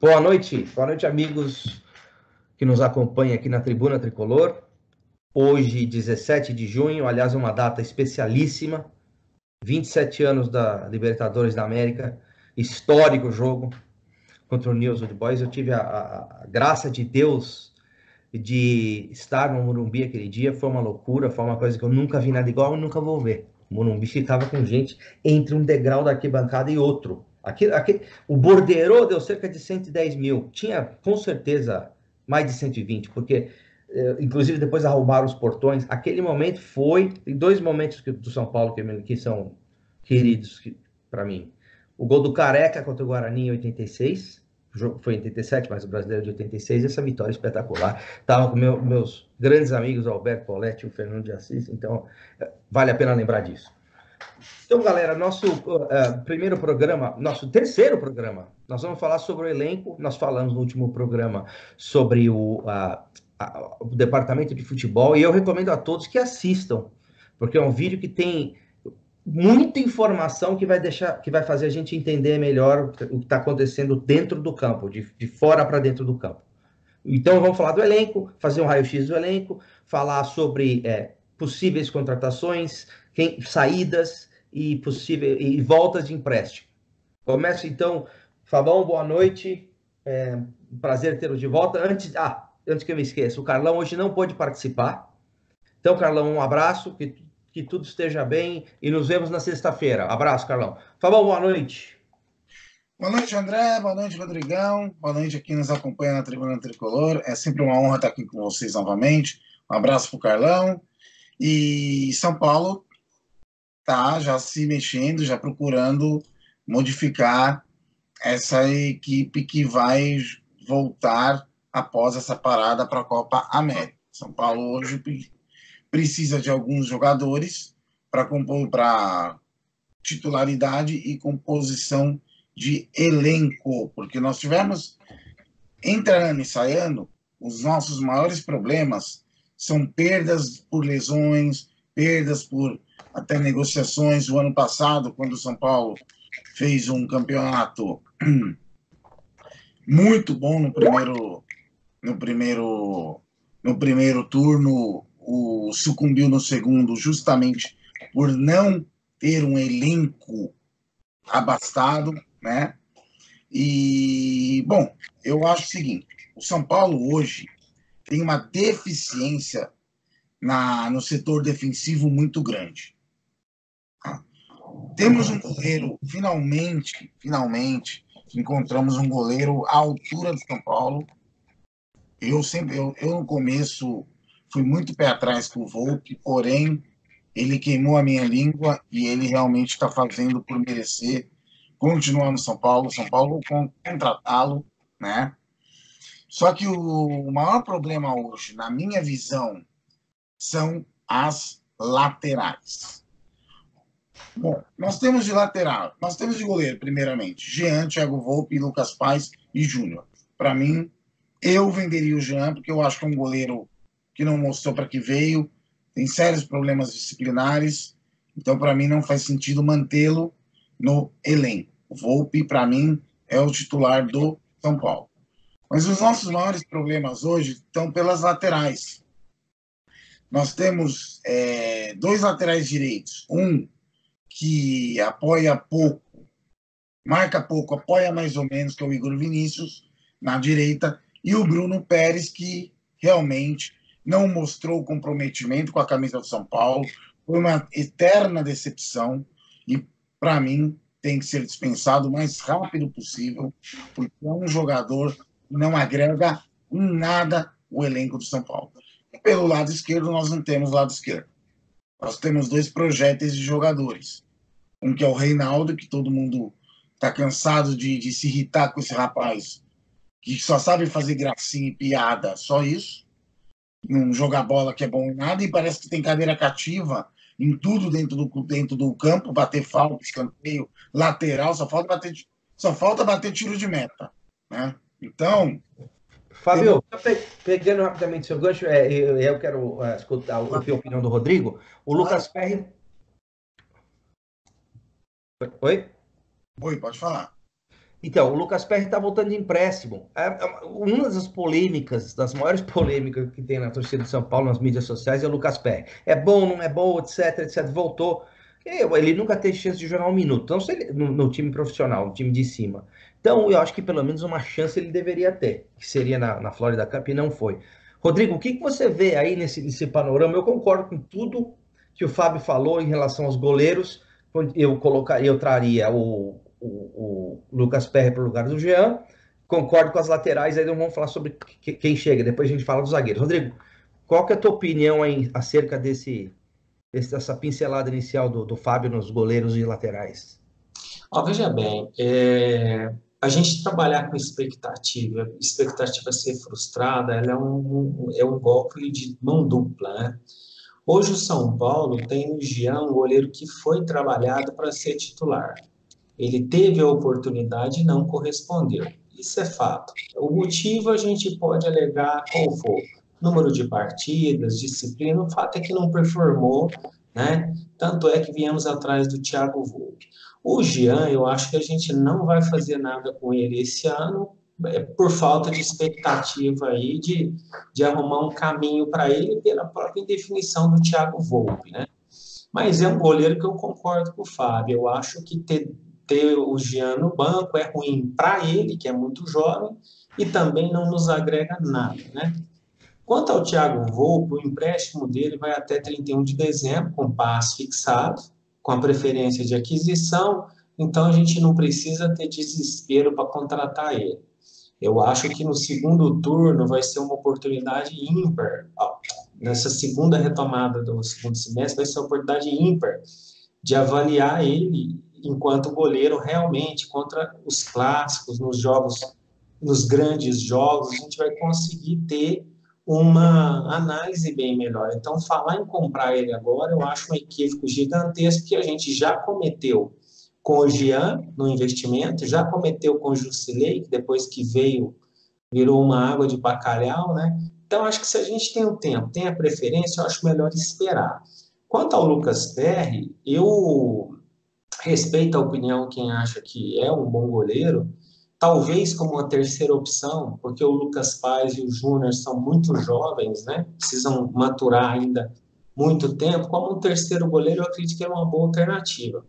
Boa noite, amigos que nos acompanham aqui na Tribuna Tricolor. Hoje, 17 de junho, aliás, uma data especialíssima, 27 anos da Libertadores da América, histórico jogo contra o Newell's Old Boys. Eu tive a graça de Deus de estar no Morumbi aquele dia, foi uma loucura, foi uma coisa que eu nunca vi nada igual e nunca vou ver. O Morumbi ficava com gente entre um degrau da arquibancada e outro. O borderô deu cerca de 110 mil. Tinha, com certeza, mais de 120, porque, inclusive, depois arrumaram os portões. Aquele momento foi... Tem dois momentos do São Paulo que são queridos para mim. O gol do Careca contra o Guarani em 86. O jogo foi em 87, mas o Brasileiro de 86. Essa vitória espetacular. Estava com meus grandes amigos, o Alberto Poletti e o Fernando de Assis. Então, vale a pena lembrar disso. Então, galera, nosso primeiro programa, nosso terceiro programa, nós vamos falar sobre o elenco. Nós falamos no último programa sobre o departamento de futebol, e eu recomendo a todos que assistam, porque é um vídeo que tem muita informação que vai fazer a gente entender melhor o que está acontecendo dentro do campo, de fora para dentro do campo. Então, vamos falar do elenco, fazer um raio-x do elenco, falar sobre possíveis contratações, saídas e voltas de empréstimo. Começo então, Fabão, boa noite, prazer tê-lo de volta. Antes que eu me esqueça, o Carlão hoje não pôde participar, então, Carlão, um abraço, que tudo esteja bem e nos vemos na sexta-feira. Abraço, Carlão. Fabão, boa noite. Boa noite, André, boa noite, Rodrigão, boa noite a quem nos acompanha na Tribuna Tricolor. É sempre uma honra estar aqui com vocês novamente. Um abraço para o Carlão. E São Paulo está já se mexendo, já procurando modificar essa equipe que vai voltar após essa parada para a Copa América. São Paulo hoje precisa de alguns jogadores para compor para titularidade e composição de elenco, porque nós tivemos, entre ano e saindo, os nossos maiores problemas são perdas por lesões, perdas por até negociações. O ano passado, quando o São Paulo fez um campeonato muito bom no primeiro turno, sucumbiu no segundo justamente por não ter um elenco abastado, né? E, bom, eu acho o seguinte, o São Paulo hoje tem uma deficiência no setor defensivo muito grande. Temos um goleiro, finalmente, encontramos um goleiro à altura do São Paulo. Eu no começo fui muito pé atrás com o Volpi, porém ele queimou a minha língua e ele realmente está fazendo por merecer continuar no São Paulo contratá-lo, né? Só que o maior problema hoje, na minha visão, são as laterais. Bom, nós temos de goleiro, primeiramente, Jean, Thiago Volpi, Lucas Paes e Júnior. Para mim, eu venderia o Jean, porque eu acho que é um goleiro que não mostrou para que veio, tem sérios problemas disciplinares, então para mim não faz sentido mantê-lo no elenco. O Volpi, para mim, é o titular do São Paulo. Mas os nossos maiores problemas hoje estão pelas laterais. Nós temos dois laterais direitos, um que apoia pouco, marca pouco, apoia mais ou menos, que é o Igor Vinícius, na direita, e o Bruno Pérez, que realmente não mostrou comprometimento com a camisa do São Paulo, foi uma eterna decepção, e para mim tem que ser dispensado o mais rápido possível, porque é um jogador que não agrega em nada o elenco do São Paulo. E pelo lado esquerdo, nós não temos lado esquerdo. Nós temos dois projéteis de jogadores. Um que é o Reinaldo, que todo mundo está cansado de se irritar com esse rapaz, que só sabe fazer gracinha e piada, só isso. Não joga bola que é bom em nada, e parece que tem cadeira cativa em tudo dentro do campo, bater falta, escanteio, lateral, só falta bater tiro de meta, né? Então... Fábio, pegando rapidamente seu gancho, eu quero escutar a opinião do Rodrigo. O Lucas Perry... Oi? Oi, pode falar. Então, o Lucas Perry está voltando de empréstimo. Uma das polêmicas, das maiores polêmicas que tem na torcida de São Paulo, nas mídias sociais, é o Lucas Perry. É bom, não é bom, etc, etc. Voltou. Ele nunca teve chance de jogar um minuto. Então, se ele, no time profissional, no time de cima. Então, eu acho que pelo menos uma chance ele deveria ter, que seria na Florida Cup, e não foi. Rodrigo, o que você vê aí nesse panorama? Eu concordo com tudo que o Fábio falou em relação aos goleiros. Eu traria o Lucas Perry para o lugar do Jean. Concordo com as laterais, aí não vamos falar sobre quem chega, depois a gente fala dos zagueiros. Rodrigo, qual que é a tua opinião aí acerca dessa pincelada inicial do Fábio nos goleiros e laterais? Ó, veja bem, a gente trabalhar com expectativa ser frustrada, ela é um golpe de mão dupla, né? Hoje o São Paulo tem no Jean um goleiro que foi trabalhado para ser titular. Ele teve a oportunidade e não correspondeu. Isso é fato. O motivo a gente pode alegar qual for. Número de partidas, disciplina, o fato é que não performou, né? Tanto é que viemos atrás do Thiago Volpi. O Jean, eu acho que a gente não vai fazer nada com ele esse ano, por falta de expectativa aí de arrumar um caminho para ele pela própria indefinição do Thiago Volpi, né? Mas é um goleiro que eu concordo com o Fábio. Eu acho que ter o Jean no banco é ruim para ele, que é muito jovem, e também não nos agrega nada, né? Quanto ao Thiago Volpi, o empréstimo dele vai até 31 de dezembro, com passe fixado, com a preferência de aquisição, então a gente não precisa ter desespero para contratar ele. Eu acho que no segundo turno vai ser uma oportunidade ímpar. Nessa segunda retomada do segundo semestre vai ser uma oportunidade ímpar de avaliar ele enquanto goleiro realmente contra os clássicos, nos jogos, nos grandes jogos, a gente vai conseguir ter uma análise bem melhor. Então, falar em comprar ele agora, eu acho um equívoco gigantesco que a gente já cometeu com o Jean no investimento, já cometeu com o Jusilei, que depois que veio, virou uma água de bacalhau, né? Então, acho que se a gente tem o tempo, tem a preferência, eu acho melhor esperar. Quanto ao Lucas Perry, eu respeito a opinião quem acha que é um bom goleiro, talvez como uma terceira opção, porque o Lucas Paz e o Júnior são muito jovens, né? Precisam maturar ainda muito tempo. Como um terceiro goleiro, eu acredito que é uma boa alternativa.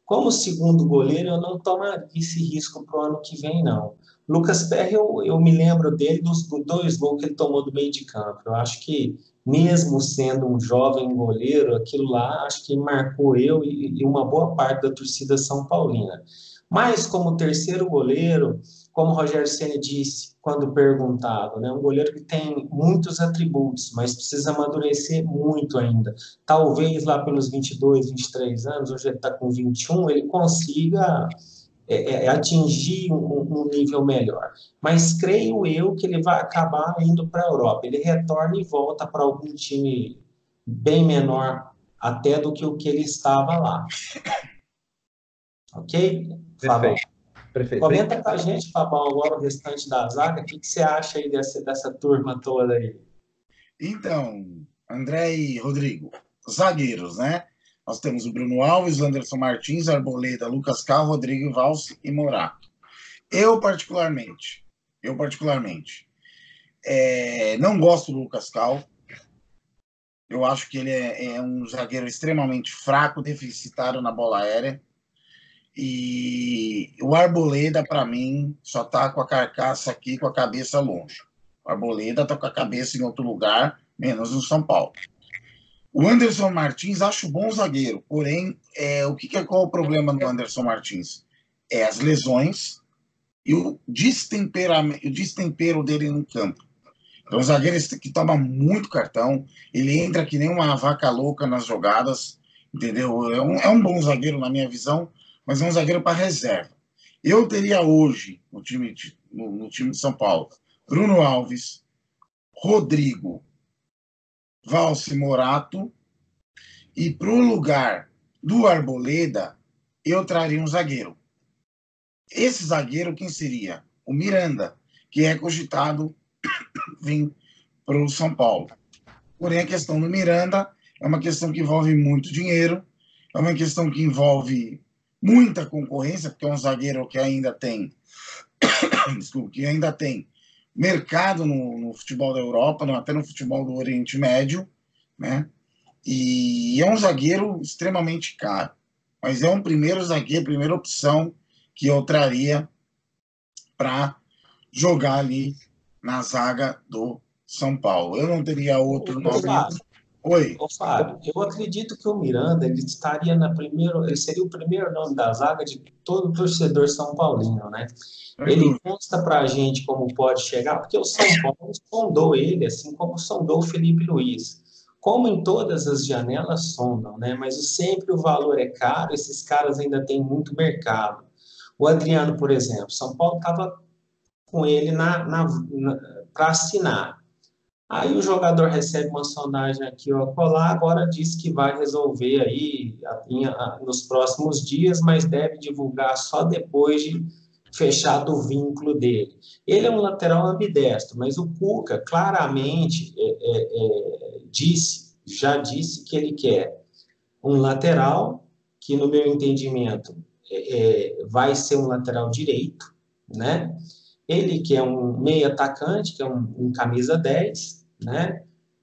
Como segundo goleiro, eu não tomaria esse risco para o ano que vem, não. Lucas Perry, eu me lembro dele dos 2 gols que ele tomou do meio de campo. Eu acho que, mesmo sendo um jovem goleiro, aquilo lá acho que marcou eu e uma boa parte da torcida são paulina. Mas, como terceiro goleiro, como o Rogério Ceni disse quando perguntado, né, um goleiro que tem muitos atributos, mas precisa amadurecer muito ainda. Talvez lá pelos 22, 23 anos, hoje ele está com 21, ele consiga atingir um nível melhor. Mas creio eu que ele vai acabar indo para a Europa. Ele retorna e volta para algum time bem menor até do que o que ele estava lá. Ok, Fabão? Perfeito. Comenta com a gente, Fabão, agora o restante da zaga. O que você acha aí dessa turma toda aí? Então, André e Rodrigo, zagueiros, né? Nós temos o Bruno Alves, Anderson Martins, Arboleda, Lucas Cal, Rodrigo Valls e Morato. Eu, particularmente, não gosto do Lucas Cal. Eu acho que ele é um zagueiro extremamente fraco, deficitário na bola aérea. E o Arboleda, para mim, só está com a carcaça aqui, com a cabeça longe. O Arboleda está com a cabeça em outro lugar, menos no São Paulo. O Anderson Martins, acho bom zagueiro, porém, qual é o problema do Anderson Martins? É as lesões e o destempero dele no campo. Então, o zagueiro que toma muito cartão, ele entra que nem uma vaca louca nas jogadas, entendeu? É um bom zagueiro, na minha visão, mas é um zagueiro para reserva. Eu teria hoje, no time de São Paulo, Bruno Alves, Rodrigo, Valls e Morato, e para o lugar do Arboleda, eu traria um zagueiro. Esse zagueiro, quem seria? O Miranda, que é cogitado vir para o São Paulo. Porém, a questão do Miranda é uma questão que envolve muito dinheiro, é uma questão que envolve muita concorrência, porque é um zagueiro que ainda tem, desculpa, que ainda tem mercado no futebol da Europa, até no futebol do Oriente Médio, né? E é um zagueiro extremamente caro, mas é um primeiro zagueiro, primeira opção que eu traria para jogar ali na zaga do São Paulo. Eu não teria outro nome. Oi. Ô, Fábio, eu acredito que o Miranda ele estaria ele seria o primeiro nome da zaga de todo torcedor são paulino, né? Ele consta para a gente como pode chegar, porque o São Paulo sondou ele, assim como sondou o Felipe Luiz. Como em todas as janelas sondam, né? Mas sempre o valor é caro, esses caras ainda têm muito mercado. O Adriano, por exemplo, São Paulo estava com ele para assinar. Aí o jogador recebe uma sondagem aqui ou acolá, agora diz que vai resolver aí nos próximos dias, mas deve divulgar só depois de fechado o vínculo dele. Ele é um lateral ambidestro, mas o Cuca claramente já disse que ele quer um lateral que, no meu entendimento, vai ser um lateral direito, né? Ele que é um meio atacante, que é um camisa 10, né?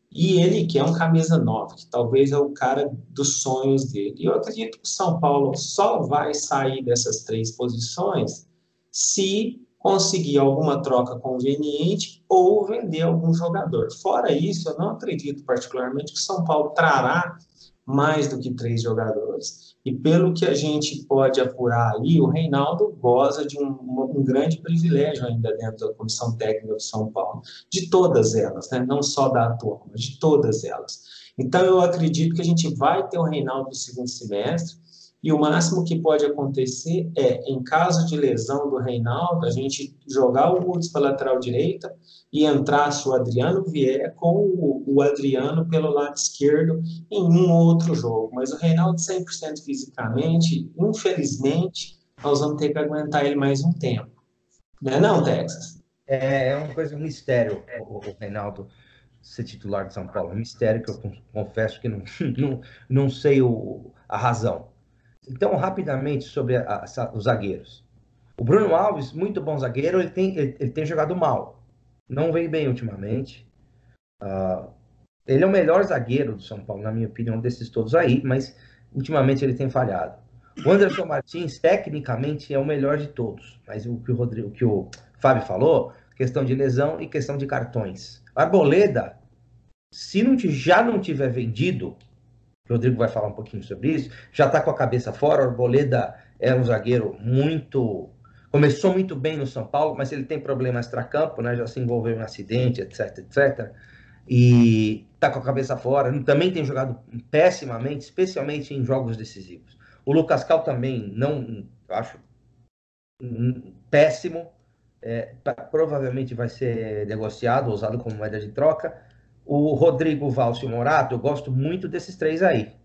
E ele que é um camisa 9, que talvez é o cara dos sonhos dele. E eu acredito que o São Paulo só vai sair dessas 3 posições se conseguir alguma troca conveniente ou vender algum jogador. Fora isso, eu não acredito particularmente que o São Paulo trará mais do que 3 jogadores. E pelo que a gente pode apurar aí, o Reinaldo goza de um grande privilégio ainda dentro da comissão técnica do São Paulo, de todas elas, né? Não só da atual, mas de todas elas. Então, eu acredito que a gente vai ter o Reinaldo no segundo semestre, e o máximo que pode acontecer é, em caso de lesão do Reinaldo, a gente jogar o Woods para a lateral direita e entrar se o Adriano vier com o Adriano pelo lado esquerdo em um outro jogo. Mas o Reinaldo 100% fisicamente, infelizmente, nós vamos ter que aguentar ele mais um tempo. Não é não, Texas? É uma coisa, um mistério, o Reinaldo ser titular de São Paulo. É um mistério que eu confesso que não sei a razão. Então, rapidamente, sobre os zagueiros. O Bruno Alves, muito bom zagueiro, ele tem jogado mal. Não vem bem ultimamente. Ele é o melhor zagueiro do São Paulo, na minha opinião, desses todos aí, mas ultimamente ele tem falhado. O Anderson Martins, tecnicamente, é o melhor de todos. Mas o que o Fábio falou, questão de lesão e questão de cartões. Arboleda, se já não tiver vendido, o Rodrigo vai falar um pouquinho sobre isso, já está com a cabeça fora. O Arboleda é um zagueiro começou muito bem no São Paulo, mas ele tem problema extracampo, né? Já se envolveu em um acidente, etc, etc. E está com a cabeça fora. Também tem jogado pessimamente, especialmente em jogos decisivos. O Lucas Cal também, acho péssimo. Provavelmente vai ser negociado, usado como moeda de troca. O Rodrigo, Valcio e o Morato, eu gosto muito desses 3 aí.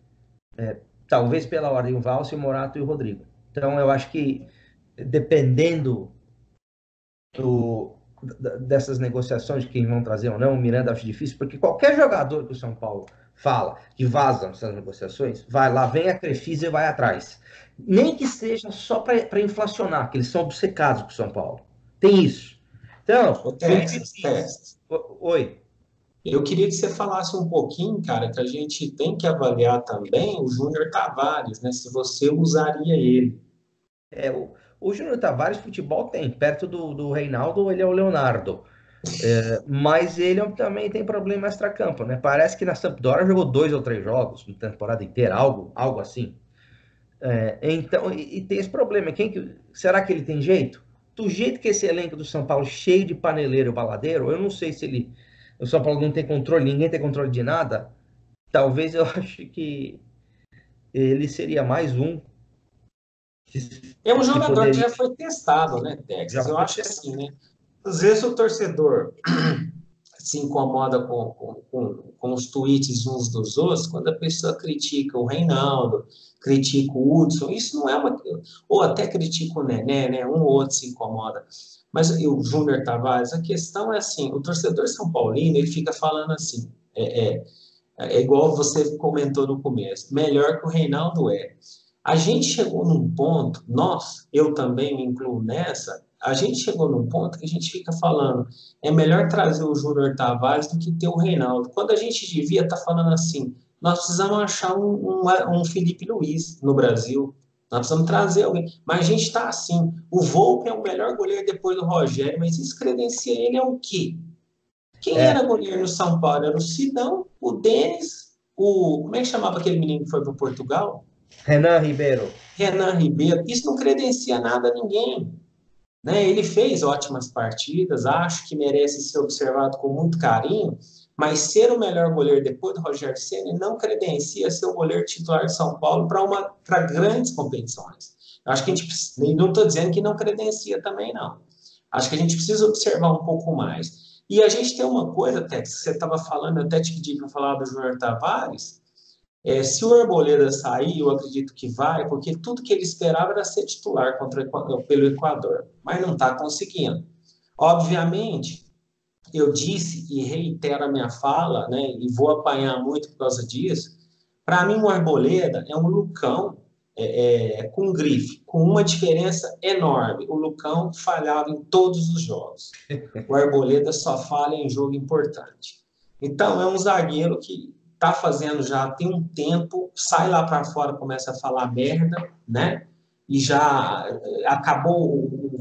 Talvez pela ordem, o Valcio, o Morato e o Rodrigo. Então, eu acho que, dependendo dessas negociações de quem vão trazer ou não, o Miranda acho difícil, porque qualquer jogador que o São Paulo fala que vazam essas negociações, vai lá, vem a Crefisa e vai atrás. Nem que seja só para inflacionar, que eles são obcecados com o São Paulo. Tem isso. Então, Oi. Eu queria que você falasse um pouquinho, cara, que a gente tem que avaliar também o Júnior Tavares, né? Se você usaria ele. O Júnior Tavares, futebol tem. Perto do Reinaldo, ele é o Leonardo. Mas ele também tem problema extracampo, né? Parece que na Sampdoria jogou 2 ou 3 jogos na temporada inteira, algo assim. Então, e tem esse problema. Será que ele tem jeito? Do jeito que esse elenco do São Paulo, cheio de paneleiro e baladeiro, eu não sei se o São Paulo não tem controle, ninguém tem controle de nada. Talvez eu acho que ele seria mais um. É um jogador que já foi testado, né, Texas? Eu acho que assim, né? Às vezes o torcedor se incomoda com os tweets uns dos outros quando a pessoa critica o Reinaldo, critica o Hudson. Isso não é uma... Ou até critica o Nené, né? Um ou outro se incomoda. Mas o Júnior Tavares, a questão é assim, o torcedor São Paulino, ele fica falando assim, é igual você comentou no começo, melhor que o Reinaldo é. A gente chegou num ponto, eu também me incluo nessa, a gente chegou num ponto que a gente fica falando, é melhor trazer o Júnior Tavares do que ter o Reinaldo. Quando a gente devia estar falando assim, nós precisamos achar um Felipe Luiz no Brasil, nós precisamos trazer alguém. Mas a gente está assim, o Volpi é o melhor goleiro depois do Rogério, mas isso credencia ele é o quê? Quem era goleiro no São Paulo? Era o Sidão, o Denis, como é que chamava aquele menino que foi para Portugal? Renan Ribeiro. Renan Ribeiro. Isso não credencia nada a ninguém. Né? Ele fez ótimas partidas, acho que merece ser observado com muito carinho, mas ser o melhor goleiro depois do Rogério Ceni não credencia ser o goleiro titular de São Paulo para grandes competições. Eu acho que a gente não estou dizendo que não credencia também, não. Acho que a gente precisa observar um pouco mais. E a gente tem uma coisa, até que você estava falando, eu até te pedi para falar do Júnior Tavares. Se o Arboleda sair, eu acredito que vai, porque tudo que ele esperava era ser titular pelo Equador, mas não está conseguindo. Obviamente, eu disse e reitero a minha fala, né, e vou apanhar muito por causa disso, para mim o Arboleda é um Lucão com grife, com uma diferença enorme. O Lucão falhava em todos os jogos. O Arboleda só falha em jogo importante. Então, é um zagueiro que tá fazendo já tem um tempo, sai lá para fora, começa a falar merda, né? E já acabou,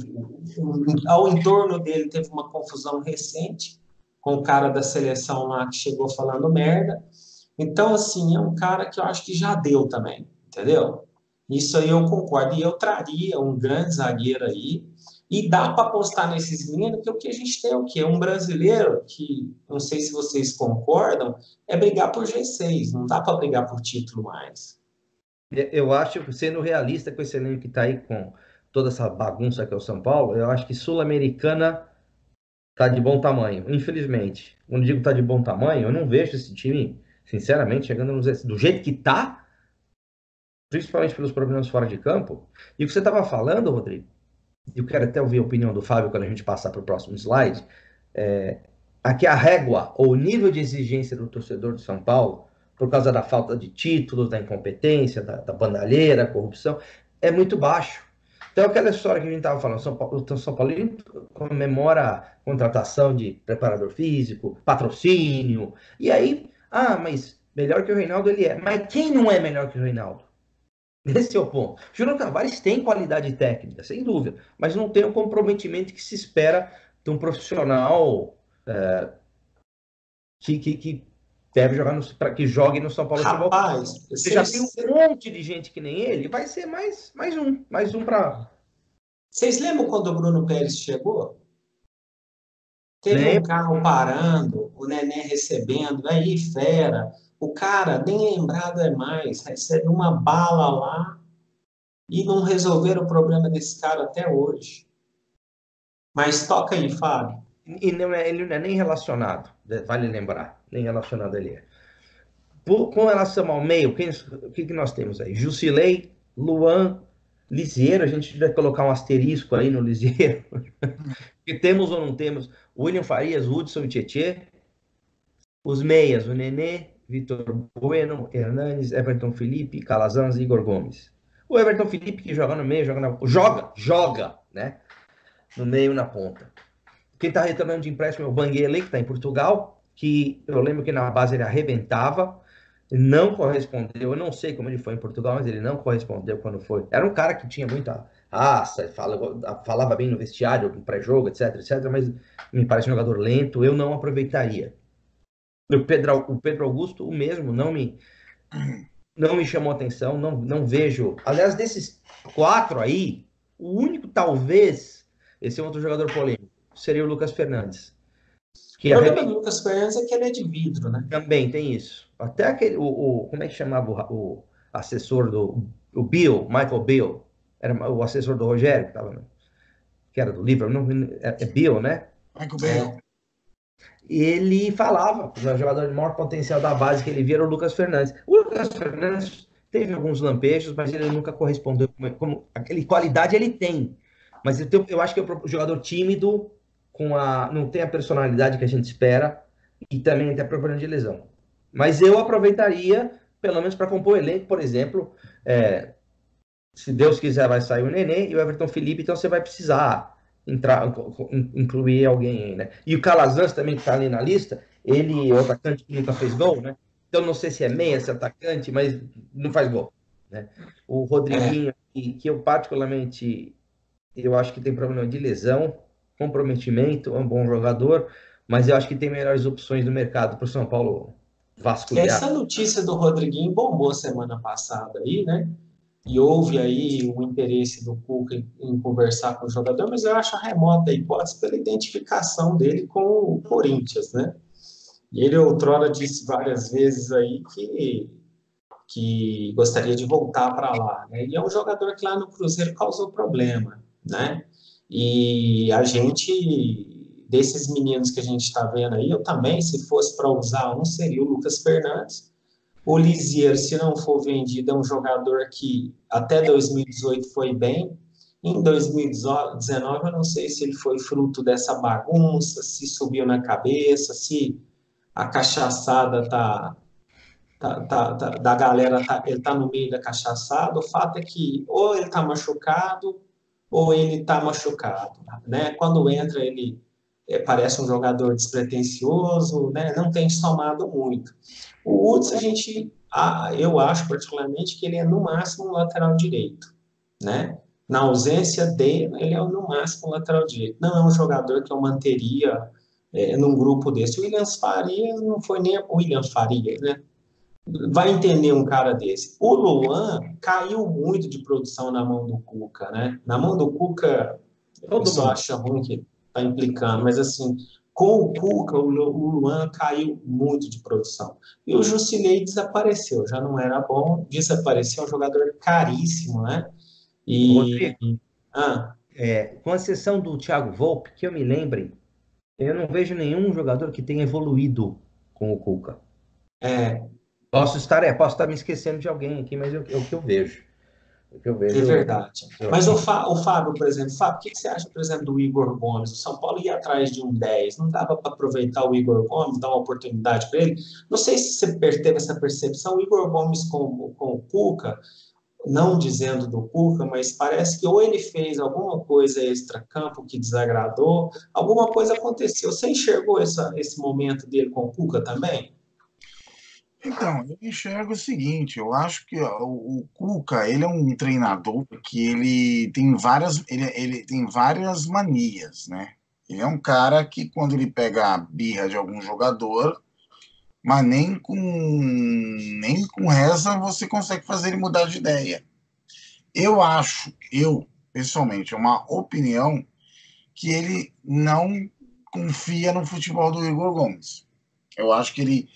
ao entorno dele teve uma confusão recente com o cara da seleção lá que chegou falando merda. Então, assim, é um cara que eu acho que já deu também, entendeu? Isso aí eu concordo. E eu traria um grande zagueiro aí. E dá para apostar nesses meninos, que o que a gente tem é o quê? Um brasileiro que, não sei se vocês concordam, é brigar por G6, não dá para brigar por título mais. Eu acho, sendo realista com esse elenco que está aí com toda essa bagunça que é o São Paulo, eu acho que Sul-Americana está de bom tamanho, infelizmente. Quando digo está de bom tamanho, eu não vejo esse time, sinceramente, chegando do jeito que está, principalmente pelos problemas fora de campo. E o que você estava falando, Rodrigo, eu quero até ouvir a opinião do Fábio quando a gente passar para o próximo slide, aqui a régua, ou o nível de exigência do torcedor de São Paulo, por causa da falta de títulos, da incompetência, da bandalheira, corrupção, é muito baixo. Então, aquela história que a gente estava falando, São Paulo comemora a contratação de preparador físico, patrocínio, e aí, mas melhor que o Reinaldo ele é. Mas quem não é melhor que o Reinaldo? Esse é o ponto. Júnior Tavares tem qualidade técnica, sem dúvida, mas não tem o comprometimento que se espera de um profissional que deve jogar que jogue no São Paulo Futebol. Rapaz, você já tem um monte de gente que nem ele, vai ser mais um para. Vocês lembram quando o Bruno Pérez chegou? Teve um carro parando, o Nenê recebendo, aí fera. O cara, nem lembrado é mais, recebe uma bala lá e não resolveram o problema desse cara até hoje. Mas toca aí, Fábio. E ele não é nem relacionado, vale lembrar, nem relacionado ele é. Com relação ao meio, o que nós temos aí? Jusilei, Luan, Lisieiro, a gente vai colocar um asterisco aí no Lisieiro, que temos ou não temos, William Farias, Hudson e Tietê, os meias, o Nenê, Vitor Bueno, Hernanes, Everton Felipe, Calazans e Igor Gomes. O Everton Felipe que joga no meio, joga, né? No meio, na ponta. Quem está retornando de empréstimo é o Banguele, que está em Portugal, que eu lembro que na base ele arrebentava, não correspondeu, eu não sei como ele foi em Portugal, mas ele não correspondeu quando foi. Era um cara que tinha muita raça, falava bem no vestiário, no pré-jogo, etc, mas me parece um jogador lento, eu não aproveitaria. O Pedro Augusto, o mesmo, não me chamou atenção, não vejo. Aliás, desses 4 aí, o único, talvez, esse é outro jogador polêmico, seria o Lucas Fernandes. O problema do Lucas Fernandes é que ele é de vidro, né? Também tem isso. Até aquele, como é que chamava o assessor o Bill, Michael Bill, era o assessor do Rogério, que era do Liverpool, é Bill, né? Michael Bill. Ele falava, o jogador de maior potencial da base que ele via era o Lucas Fernandes. O Lucas Fernandes teve alguns lampejos, mas ele nunca correspondeu como aquele qualidade ele tem. Mas eu acho que é um jogador tímido, não tem a personalidade que a gente espera e também tem problema de lesão. Mas eu aproveitaria, pelo menos para compor o elenco, por exemplo, Se Deus quiser, vai sair o Nenê e o Everton Felipe, então você vai precisar incluir alguém aí, né? E o Calazans também que tá ali na lista, ele, o atacante que nunca fez gol, né? Então não sei se é meia, se é atacante, mas não faz gol, né? O É, Rodriguinho, que eu particularmente, eu acho que tem problema de lesão, comprometimento, é um bom jogador, mas eu acho que tem melhores opções no mercado para o São Paulo vasculhar. essa notícia do Rodriguinho bombou semana passada aí, né? E houve aí o interesse do Cuca em conversar com o jogador, mas eu acho remota a hipótese pela identificação dele com o Corinthians, né? E ele outrora disse várias vezes aí que gostaria de voltar para lá, né? E é um jogador que lá no Cruzeiro causou problema, né? E a gente, desses meninos que a gente está vendo aí, eu também, se fosse para usar um, seria o Lucas Fernandes. O Lisier, se não for vendido, é um jogador que até 2018 foi bem. Em 2019, eu não sei se ele foi fruto dessa bagunça, se subiu na cabeça, se a cachaçada da galera, ele tá no meio da cachaçada. O fato é que ou ele tá machucado, ou ele tá machucado, né? Quando entra, ele parece um jogador despretensioso, né? Não tem somado muito. O Hudson, eu acho particularmente que ele é no máximo um lateral direito, né? Na ausência dele, ele é no máximo um lateral direito. Não é um jogador que eu manteria num grupo desse. O William Faria não foi nem o William Faria, né? Vai entender um cara desse. O Luan caiu muito de produção na mão do Cuca, né? Na mão do Cuca, o Todo pessoal mundo. acha ruim que tá implicando, mas assim, com o Cuca, o Luan caiu muito de produção. E o Jusilei desapareceu, já não era bom, desapareceu, é um jogador caríssimo, né? E. Rodrigo, Ah, com exceção do Thiago Volpe, que eu me lembre, eu não vejo nenhum jogador que tenha evoluído com o Cuca. é, Posso estar me esquecendo de alguém aqui, mas é o que eu vejo. O que eu É vejo. verdade. Mas o Fábio, por exemplo, Fábio, o que você acha, por exemplo, do Igor Gomes? O São Paulo ia atrás de um 10, não dava para aproveitar o Igor Gomes, dar uma oportunidade para ele? Não sei se você teve essa percepção, o Igor Gomes com o Cuca, não dizendo do Cuca, mas parece que ou ele fez alguma coisa extra-campo que desagradou, alguma coisa aconteceu. Você enxergou esse momento dele com o Cuca também? Então, eu enxergo o seguinte, eu acho que ó, o Cuca, ele é um treinador que ele tem várias manias, né? Ele é um cara que quando ele pega a birra de algum jogador, mas nem com reza você consegue fazer ele mudar de ideia. Eu pessoalmente, é uma opinião que ele não confia no futebol do Igor Gomes. Eu acho que ele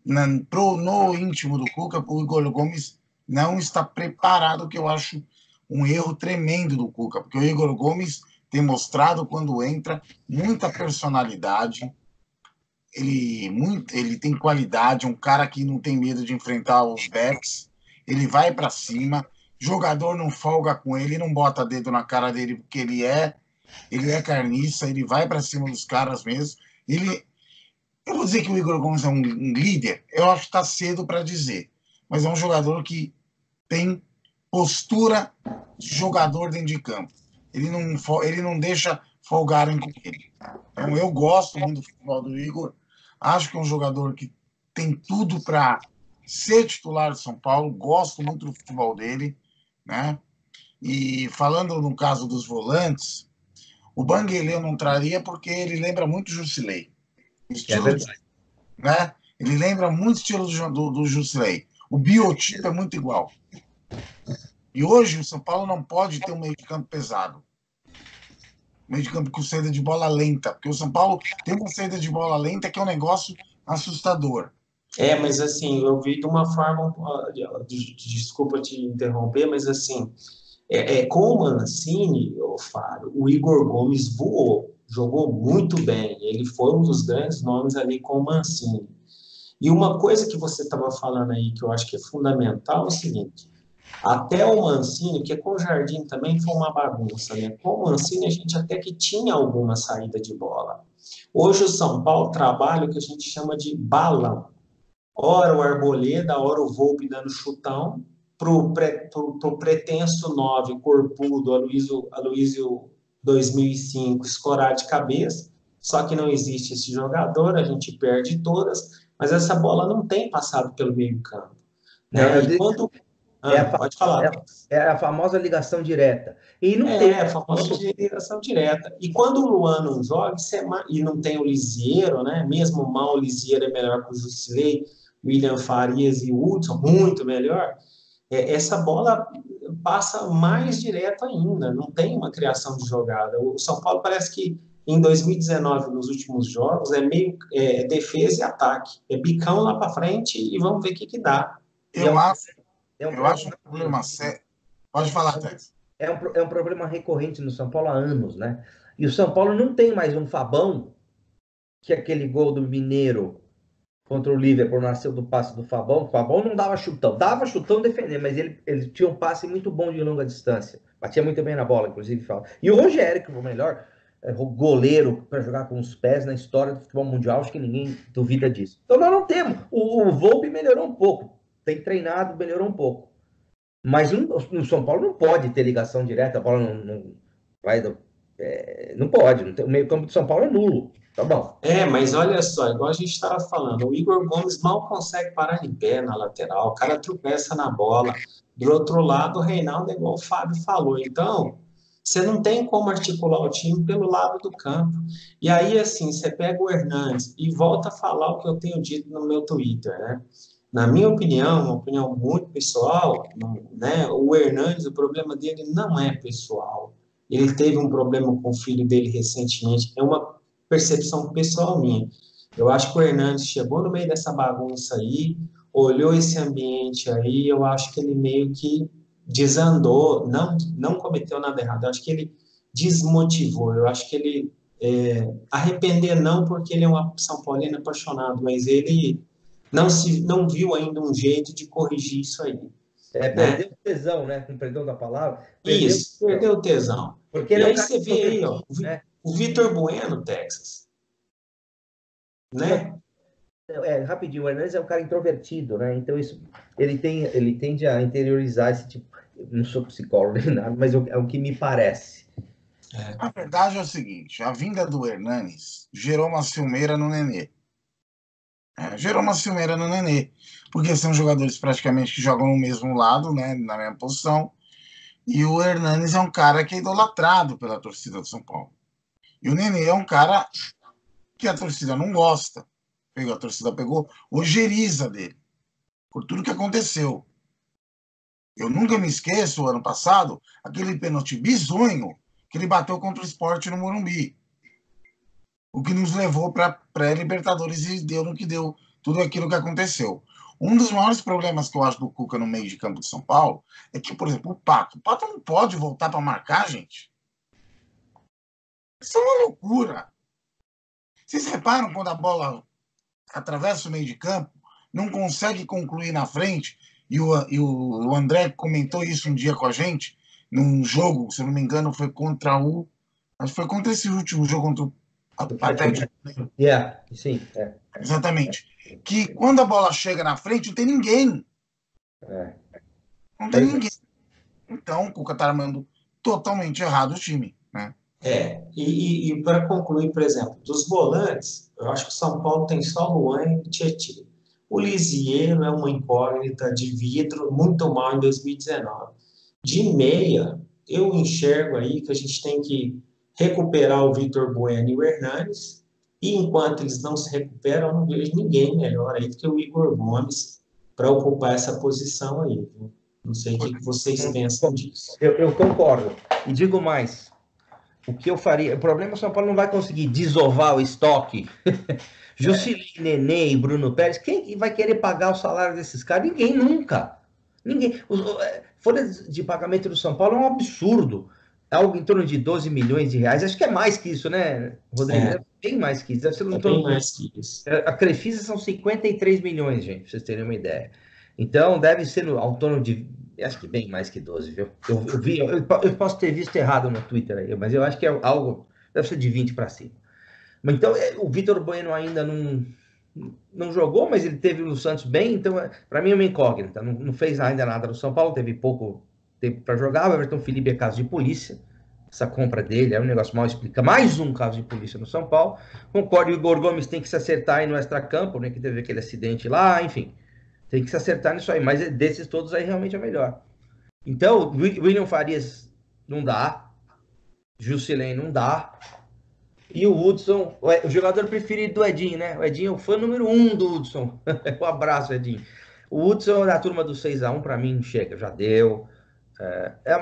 no íntimo do Cuca, o Igor Gomes não está preparado, que eu acho um erro tremendo do Cuca, porque o Igor Gomes tem mostrado, quando entra, muita personalidade, ele tem qualidade, um cara que não tem medo de enfrentar os backs, ele vai para cima, jogador não folga com ele, não bota dedo na cara dele, porque ele é carniça, ele vai para cima dos caras mesmo, eu vou dizer que o Igor Gomes é um líder, eu acho que está cedo para dizer, mas é um jogador que tem postura de jogador dentro de campo. Ele não deixa folgarem com ele. Então, eu gosto muito do futebol do Igor, acho que é um jogador que tem tudo para ser titular do São Paulo, gosto muito do futebol dele, né? E falando no caso dos volantes, o Banguelê eu não traria porque ele lembra muito o Jusilei. O É estilo verdade. né? Ele lembra muito o estilo do Jusilei. O biotipo é muito igual. E hoje o São Paulo não pode ter um meio de campo pesado. Um meio de campo com saída de bola lenta. Porque o São Paulo tem uma saída de bola lenta que é um negócio assustador. Mas assim, eu vi de uma forma, desculpa te interromper, mas assim, com o Mancini, Fábio, o Igor Gomes voou, jogou muito bem. Ele foi um dos grandes nomes ali com o Mancini. E uma coisa que você estava falando aí, que eu acho que é fundamental, é o seguinte: até o Mancini, que com o Jardim também foi uma bagunça, né? Com o Mancini a gente até que tinha alguma saída de bola. Hoje o São Paulo trabalha o que a gente chama de balão. Ora o Arboleda, ora o Volpe dando chutão, pro pretenso 9, corpudo, Aloysio 2005, escorar de cabeça, só que não existe esse jogador, a gente perde todas, mas essa bola não tem passado pelo meio campo, né? E quando... pode falar. É a famosa ligação direta. E não tem. A famosa ligação direta. E quando o Luan não joga, e não tem o Lisiero, né? Mesmo mal, o Lisiero é melhor que o Jusilei, William Farias e o Hudson, muito melhor. Essa bola passa mais direto ainda, não tem uma criação de jogada. O São Paulo parece que em 2019, nos últimos jogos, é meio defesa e ataque. É bicão lá para frente e vamos ver o que dá. Eu acho um problema sério. Pode falar, Tex. É um problema recorrente no São Paulo há anos, né? E o São Paulo não tem mais um Fabão, que aquele gol do Mineiro contra o Liverpool nasceu do passe do Fabão. O Fabão não dava chutão defendendo, mas ele tinha um passe muito bom de longa distância. Batia muito bem na bola, inclusive. E o Rogério, que foi o melhor goleiro para jogar com os pés na história do futebol mundial, acho que ninguém duvida disso. Então nós não temos. O Volpi melhorou um pouco. Tem treinado, melhorou um pouco. Mas no São Paulo não pode ter ligação direta, a bola não vai... não pode. O meio campo do São Paulo é nulo. Tá bom. Mas olha só, igual a gente estava falando, o Igor Gomes mal consegue parar em pé na lateral, o cara tropeça na bola. Do outro lado, o Reinaldo é igual o Fábio falou. Então, você não tem como articular o time pelo lado do campo. E aí, assim, você pega o Hernandes e volta a falar o que eu tenho dito no meu Twitter, né? Na minha opinião, uma opinião muito pessoal, né? O Hernandes, o problema dele não é pessoal. Ele teve um problema com o filho dele recentemente. É uma percepção pessoal minha. Eu acho que o Hernandes chegou no meio dessa bagunça aí, olhou esse ambiente aí, eu acho que ele meio que desandou, não cometeu nada errado, eu acho que ele desmotivou, eu acho que ele arrepender não, porque ele é um São Paulino apaixonado, mas ele não viu ainda um jeito de corrigir isso aí. Perdeu o tesão, né? Com perdão da palavra. Perdeu o tesão. Porque e aí você vê aí, ó, o Vitor Bueno, Texas. Né? Rapidinho, o Hernandes é um cara introvertido, né? Então ele tende a interiorizar esse tipo. Eu não sou psicólogo nem nada, mas é o que me parece. A verdade é o seguinte: a vinda do Hernandes gerou uma ciumeira no Nenê. Porque são jogadores praticamente que jogam no mesmo lado, né, na mesma posição, e o Hernandes é um cara que é idolatrado pela torcida do São Paulo. E o Nenê é um cara que a torcida não gosta. A torcida pegou ojeriza dele, por tudo que aconteceu. Eu nunca me esqueço, ano passado, aquele pênalti bizonho que ele bateu contra o Sport no Morumbi. O que nos levou para pré-Libertadores e deu no que deu tudo aquilo que aconteceu. Um dos maiores problemas que eu acho do Cuca no meio de campo de São Paulo é que, por exemplo, o Pato não pode voltar para marcar, gente. Isso é uma loucura. Vocês reparam quando a bola atravessa o meio de campo, não consegue concluir na frente, e o André comentou isso um dia com a gente, num jogo, se eu não me engano, foi contra acho que foi contra esse último jogo, contra o Atlético. Sim. Exatamente. Que quando a bola chega na frente, não tem ninguém. Não tem ninguém. Então, o Cuca tá armando totalmente errado o time, né? E para concluir, por exemplo, dos volantes, eu acho que o São Paulo tem só Luan e Tietchan. O Lisiero é uma incógnita de vidro, muito mal em 2019. De meia, eu enxergo aí que a gente tem que recuperar o Vitor Bueno e o Hernandes, e enquanto eles não se recuperam, eu não vejo ninguém melhor aí do que o Igor Gomes para ocupar essa posição aí. Viu? Não sei o que vocês pensam disso. Eu concordo. E digo mais. O que eu faria... O problema é que o São Paulo não vai conseguir desovar o estoque. Jusilei, Nenê e Bruno Pérez, quem vai querer pagar o salário desses caras? Ninguém nunca. Ninguém. Folha de pagamento do São Paulo é um absurdo. Algo em torno de 12 milhões de reais. Acho que é mais que isso, né, Rodrigo? É bem mais que isso. Deve ser bem mais que isso. A Crefisa são 53 milhões, gente, para vocês terem uma ideia. Então, deve ser ao torno de... Acho que bem mais que 12, viu? Eu posso ter visto errado no Twitter aí, mas eu acho que é algo... Deve ser de 20 para cima. Então, o Vitor Bueno ainda não jogou, mas ele teve o Santos bem, então para mim é uma incógnita. Não fez ainda nada no São Paulo, teve pouco tempo para jogar. O Everton Felipe é caso de polícia. Essa compra dele é um negócio mal explicado. Mais um caso de polícia no São Paulo. Concordo que o Igor Gomes tem que se acertar aí no extracampo, né? Que teve aquele acidente lá, enfim. Tem que se acertar nisso aí. Mas desses todos aí realmente é o melhor. Então, William Farias não dá. Jusilei não dá. E o Hudson, o jogador preferido do Edinho, né? O Edinho é o fã número 1 do Hudson. Um abraço, Edinho. O Hudson, da turma do 6-1, para mim, chega, já deu.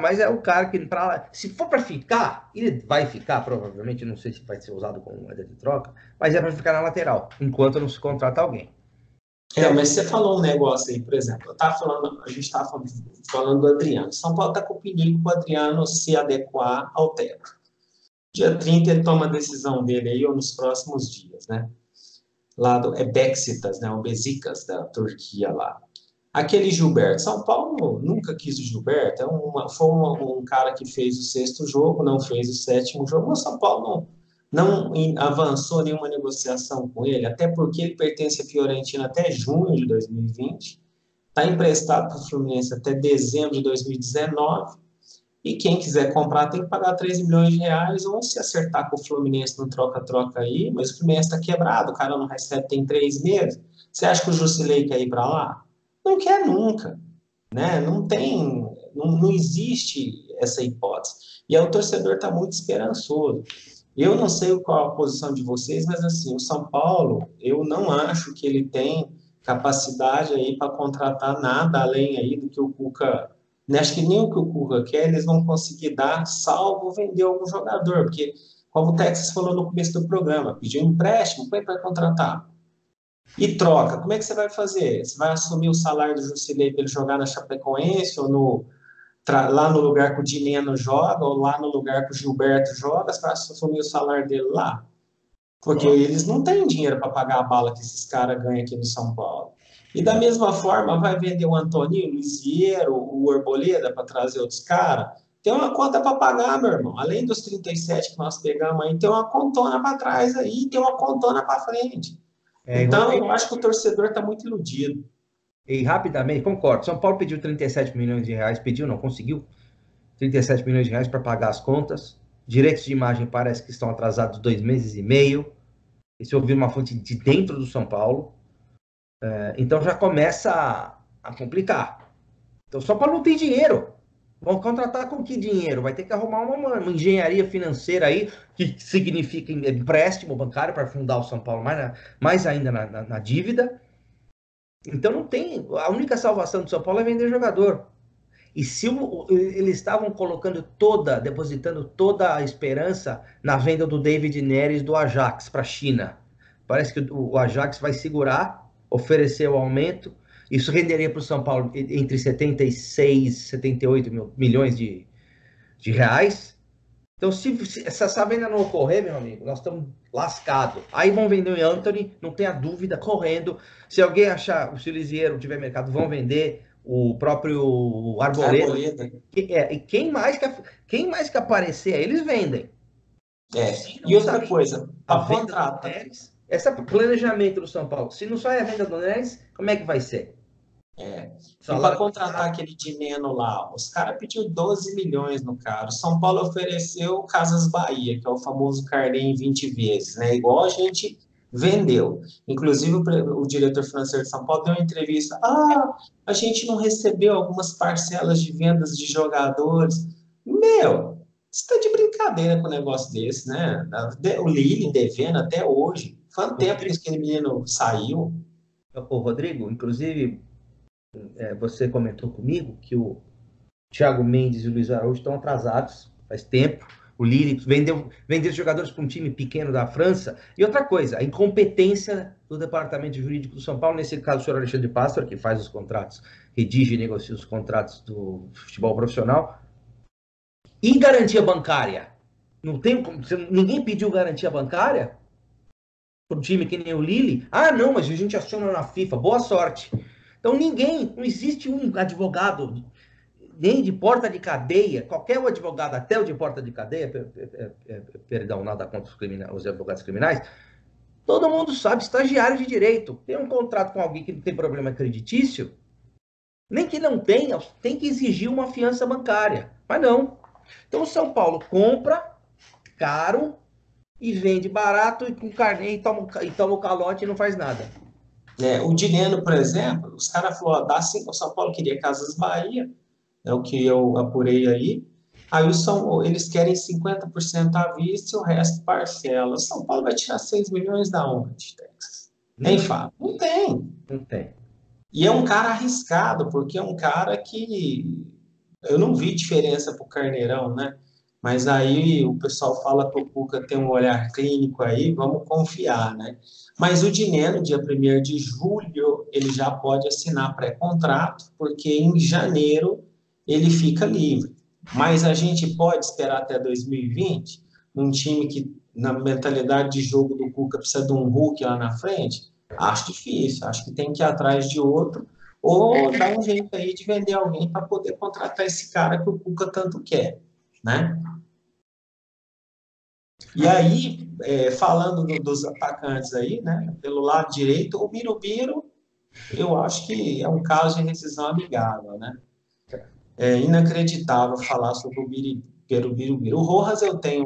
Mas é o cara que, se for para ficar, ele vai ficar, provavelmente, não sei se vai ser usado como moeda de troca, mas é para ficar na lateral, enquanto não se contrata alguém. Mas você falou um negócio aí, por exemplo, a gente estava falando do Adriano. São Paulo está com o perigo para o Adriano se adequar ao teto. Dia 30 ele toma a decisão dele aí, ou nos próximos dias, né? Lá do Beşiktaş, né? O Beşiktaş da Turquia lá. Aquele Gilberto, São Paulo nunca quis o Gilberto, foi um cara que fez o 6º jogo, não fez o 7º jogo, mas São Paulo não avançou nenhuma negociação com ele, até porque ele pertence à Fiorentina até junho de 2020, está emprestado para o Fluminense até dezembro de 2019, e quem quiser comprar tem que pagar 13 milhões de reais, ou se acertar com o Fluminense no troca-troca aí, mas o Fluminense está quebrado, o cara não recebe tem 3 meses. Você acha que o Jusilei quer ir para lá? Não quer nunca, né? Não existe essa hipótese. E aí o torcedor está muito esperançoso. Eu não sei qual a posição de vocês, mas assim, o São Paulo, eu não acho que ele tem capacidade aí para contratar nada além aí do que o Cuca, né? Acho que nem o que o Cuca quer, eles vão conseguir dar, salvo vender algum jogador, porque, como o Texas falou no começo do programa, pediu empréstimo, como é que vai contratar? E troca, como é que você vai fazer? Você vai assumir o salário do Jusilei para ele jogar na Chapecoense, ou lá no lugar que o Dineno joga, ou lá no lugar que o Gilberto joga, você vai assumir o salário dele lá? Porque eles não têm dinheiro para pagar a bala que esses caras ganham aqui no São Paulo. E da mesma forma, vai vender o Antoninho, o Lisiero, o Arboleda para trazer outros caras. Tem uma conta para pagar, meu irmão. Além dos 37 que nós pegamos aí, tem uma contona para trás aí, tem uma contona para frente. Então, eu acho que o torcedor está muito iludido. E rapidamente, concordo. São Paulo pediu 37 milhões de reais, pediu, não, conseguiu 37 milhões de reais para pagar as contas. Direitos de imagem parece que estão atrasados 2 meses e meio. Isso eu ouvi uma fonte de dentro do São Paulo. Então já começa a complicar. Então o São Paulo não tem dinheiro. Vão contratar com que dinheiro? Vai ter que arrumar uma engenharia financeira aí, que significa empréstimo bancário para fundar o São Paulo mais ainda na dívida. Então não tem. A única salvação do São Paulo é vender jogador. E se eles estavam depositando toda a esperança na venda do David Neres do Ajax para a China. Parece que o Ajax vai segurar, oferecer o aumento. Isso renderia para o São Paulo entre 76 e 78 milhões de reais. Então, se essa venda não ocorrer, meu amigo, nós estamos lascados. Aí vão vender o Anthony, não tenha dúvida, correndo. Se alguém achar, se o Lisiero tiver mercado, vão vender o próprio Arboleda. E quem mais que aparecer, eles vendem. E outra coisa, a venda do Neres, esse planejamento do São Paulo, se não só é a venda do Neres, como é que vai ser? E para contratar aquele Dineno lá, os caras pediu 12 milhões no cara. O São Paulo ofereceu Casas Bahia, que é o famoso Carnê em 20 vezes, né? Igual a gente vendeu. Inclusive, o diretor financeiro de São Paulo deu uma entrevista. A gente não recebeu algumas parcelas de vendas de jogadores. Meu, você está de brincadeira com um negócio desse, né? O Lille devendo até hoje. Quanto tempo que aquele menino saiu? O Rodrigo, inclusive, você comentou comigo que o Thiago Mendes e o Luiz Araújo estão atrasados faz tempo. O Lille vendeu jogadores para um time pequeno da França. E outra coisa, a incompetência do departamento jurídico do São Paulo, nesse caso o senhor Alexandre Pastor, que faz os contratos, redige e negocia os contratos do futebol profissional. E garantia bancária? Não tem, ninguém pediu garantia bancária para um time que nem o Lille? Não, mas a gente aciona na FIFA. Boa sorte. Então não existe um advogado nem de porta de cadeia, qualquer advogado, até o de porta de cadeia, perdão, nada contra os advogados criminais, Todo mundo sabe, estagiário de direito. Tem um contrato com alguém que não tem problema creditício, nem que não tenha, tem que exigir uma fiança bancária. Mas não. Então o São Paulo compra caro e vende barato e com carnê e toma o calote e não faz nada. O Dineno, por exemplo, os caras falaram, dá sim, o São Paulo queria Casas Bahia, é o que eu apurei aí. Aí eles querem 50% à vista e o resto parcela. O São Paulo vai tirar 6 milhões da onde, Texas? Tem, Fábio? Não tem. Não tem. E é um cara arriscado, porque é um cara que eu não vi diferença pro Carneirão, né? Mas aí o pessoal fala que o Cuca tem um olhar clínico aí, vamos confiar, né? Mas o Dineno, dia 1º de julho, ele já pode assinar pré-contrato, porque em janeiro ele fica livre. Mas a gente pode esperar até 2020, um time que, na mentalidade de jogo do Cuca, precisa de um Hulk lá na frente? Acho difícil, acho que tem que ir atrás de outro, ou dar um jeito aí de vender alguém para poder contratar esse cara que o Cuca tanto quer, né? E aí, falando dos atacantes aí, né, pelo lado direito, o Birubiru, eu acho que é um caso de rescisão amigável, né? É inacreditável falar sobre o Birubiru. O Rojas eu tenho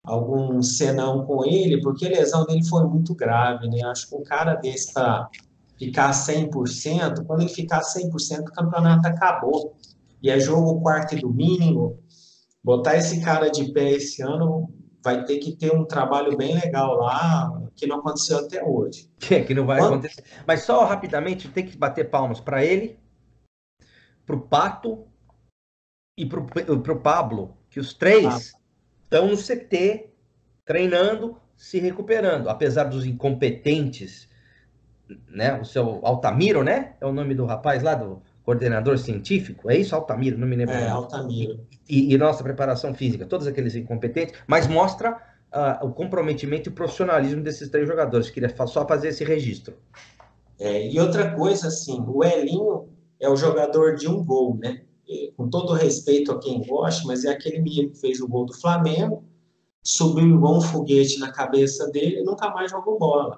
algum senão com ele, porque a lesão dele foi muito grave, né? Acho que um cara desse para ficar 100%, quando ele ficar 100%, o campeonato acabou. E é jogo quarto e domingo. Botar esse cara de pé esse ano vai ter que ter um trabalho bem legal lá, que não aconteceu até hoje. Que não vai acontecer. Mas só rapidamente, tem que bater palmas para ele, para o Pato e para o Pablo, que os três estão no CT, treinando, se recuperando, apesar dos incompetentes, né? O seu Altamiro, né? É o nome do rapaz lá, do coordenador científico, é isso? Altamiro, não me lembro. Altamiro. E nossa preparação física, todos aqueles incompetentes, mas mostra o comprometimento e o profissionalismo desses três jogadores. Queria só fazer esse registro. E outra coisa, assim, o Elinho é o jogador de um gol, né? Com todo respeito a quem gosta, mas é aquele menino que fez o gol do Flamengo, subiu igual um foguete na cabeça dele e nunca mais jogou bola.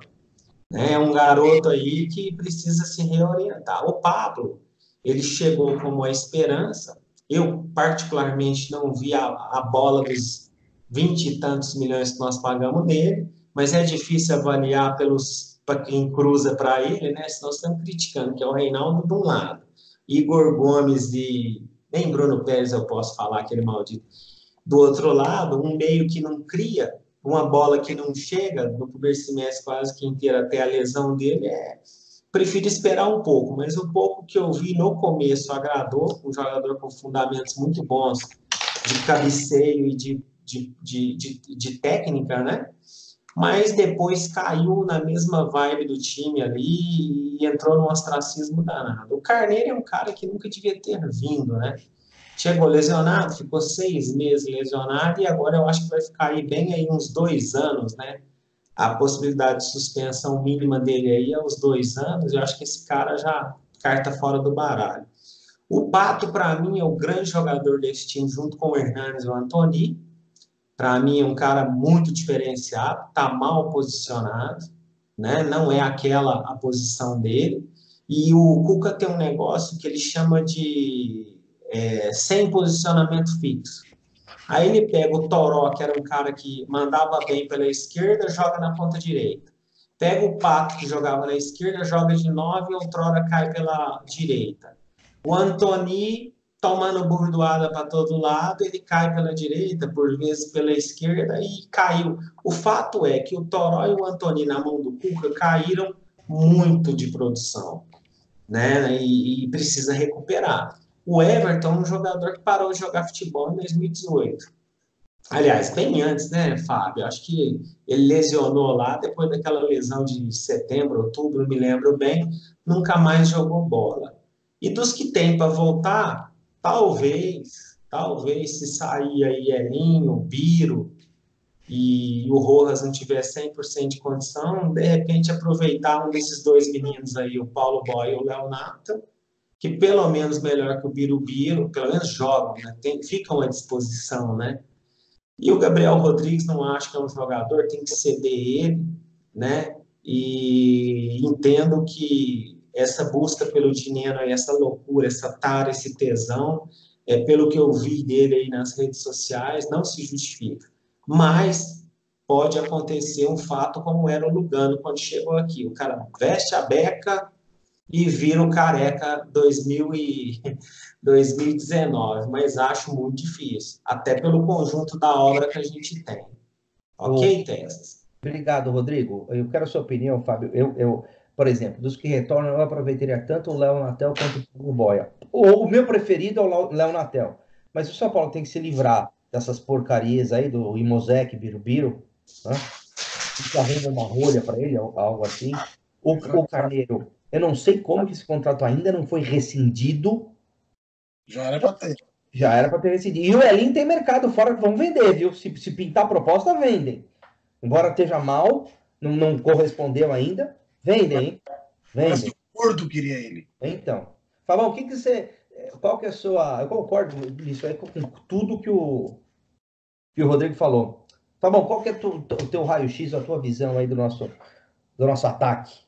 É um garoto aí que precisa se reorientar. O Pablo, ele chegou como a esperança. Eu, particularmente, não vi a bola dos 20 e tantos milhões que nós pagamos nele, mas é difícil avaliar para quem cruza para ele, né? Se nós estamos criticando, que é o Reinaldo de um lado, Igor Gomes e nem Bruno Pérez eu posso falar, aquele maldito. Do outro lado, um meio que não cria, uma bola que não chega, no primeiro semestre quase que inteiro até a lesão dele, prefiro esperar um pouco, mas o pouco que eu vi no começo agradou, um jogador com fundamentos muito bons de cabeceio e de técnica, né? Mas depois caiu na mesma vibe do time ali e entrou num ostracismo danado. O Carneiro é um cara que nunca devia ter vindo, né? Chegou lesionado, ficou 6 meses lesionado e agora eu acho que vai ficar aí bem aí uns 2 anos, né? A possibilidade de suspensão mínima dele aí é os 2 anos. Eu acho que esse cara já carta fora do baralho. O Pato, para mim, é o grande jogador desse time, junto com o Hernanes e o Antony. Para mim, é um cara muito diferenciado, está mal posicionado, né? Não é aquela a posição dele. E o Cuca tem um negócio que ele chama de sem posicionamento fixo. Aí ele pega o Toró, que era um cara que mandava bem pela esquerda, joga na ponta direita. Pega o Pato, que jogava na esquerda, joga de 9 e outrora cai pela direita. O Antony, tomando burdoada para todo lado, ele cai pela direita, por vezes pela esquerda, e caiu. O fato é que o Toró e o Antony, na mão do Cuca, caíram muito de produção, né? E precisa recuperar. O Everton é um jogador que parou de jogar futebol em 2018. Aliás, bem antes, né, Fábio? Acho que ele lesionou lá, depois daquela lesão de setembro, outubro, não me lembro bem, nunca mais jogou bola. E dos que tem para voltar, talvez, se sair aí Elinho, Biro e o Rojas não tiver 100% de condição, de repente aproveitar um desses dois meninos aí, o Paulo Boy e o Leonardo, que pelo menos melhor que o Birubiru, pelo menos jogam, né? Ficam à disposição, né? E o Gabriel Rodrigues não acho que é um jogador, tem que ceder ele, né? E entendo que essa busca pelo dinheiro, essa loucura, essa tara, esse tesão, pelo que eu vi dele aí nas redes sociais, não se justifica. Mas pode acontecer um fato como era o Lugano quando chegou aqui. O cara veste a beca e vira o careca 2019, mas acho muito difícil, até pelo conjunto da obra que a gente tem. Ok, Texas? Obrigado, Rodrigo. Eu quero a sua opinião, Fábio. Por exemplo, dos que retornam, eu aproveitaria tanto o Léo Natel quanto o Boia. O meu preferido é o Léo Natel. Mas o São Paulo tem que se livrar dessas porcarias aí, do Imosec, Birubiru, né? Que arruma uma rolha para ele, algo assim. O Carneiro, eu não sei como que esse contrato ainda não foi rescindido. Já era para ter. Já era para ter rescindido. E o Elin tem mercado fora que vão vender, viu? Se pintar proposta, vendem. Embora esteja mal, não correspondeu ainda, vendem, hein? Parece que Vendem. o Gordo queria ele. Então, Fabão, o que você. Qual que é a sua. Eu concordo nisso aí com tudo que o Rodrigo falou. Fabão, qual que é o teu raio-x, a tua visão aí do nosso ataque?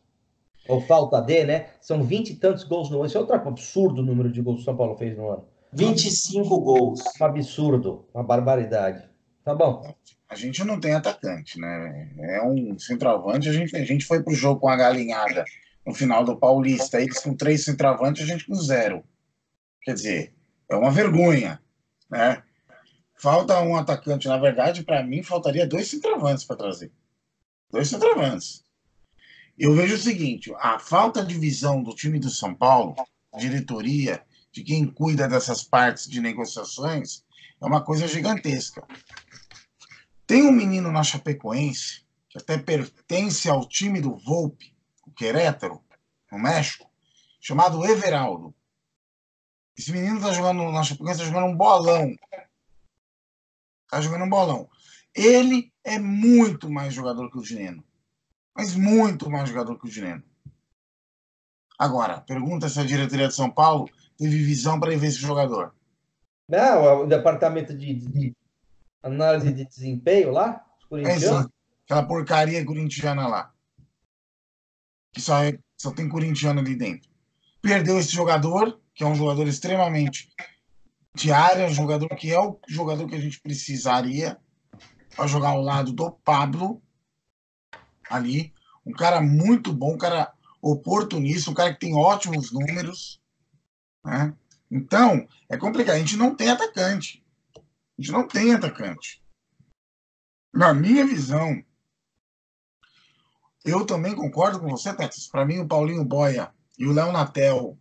Ou falta de, né? São 20 e tantos gols no ano. Esse é outro absurdo o número de gols que o São Paulo fez no ano. 25 gols. Um absurdo, uma barbaridade. Tá bom. A gente não tem atacante, né? É um centroavante. A gente foi pro jogo com a galinhada no final do Paulista. Eles com 3 centroavantes, a gente com 0. Quer dizer, é uma vergonha, né? Falta um atacante. Na verdade, para mim, faltaria 2 centroavantes para trazer. 2 centroavantes. Eu vejo o seguinte: a falta de visão do time do São Paulo, diretoria, de quem cuida dessas partes de negociações, é uma coisa gigantesca. Tem um menino na Chapecoense, que até pertence ao time do Volpe, o Querétaro, no México, chamado Everaldo. Esse menino está jogando na Chapecoense, está jogando um bolão. Está jogando um bolão. Ele é muito mais jogador que o Dineno. Mas muito mais jogador que o Dineno. Agora, pergunta se a diretoria de São Paulo teve visão para ver esse jogador. Não, o departamento de análise de desempenho lá, os corintianos. Aquela porcaria corintiana lá. Que só tem corintiano ali dentro. Perdeu esse jogador, que é um jogador extremamente de área, um jogador que é o jogador que a gente precisaria para jogar ao lado do Pablo ali. Um cara muito bom, um cara oportunista, um cara que tem ótimos números, né? Então, é complicado. A gente não tem atacante. A gente não tem atacante. Na minha visão, eu também concordo com você, Texas. Para mim, o Paulinho Boia e o Léo Natel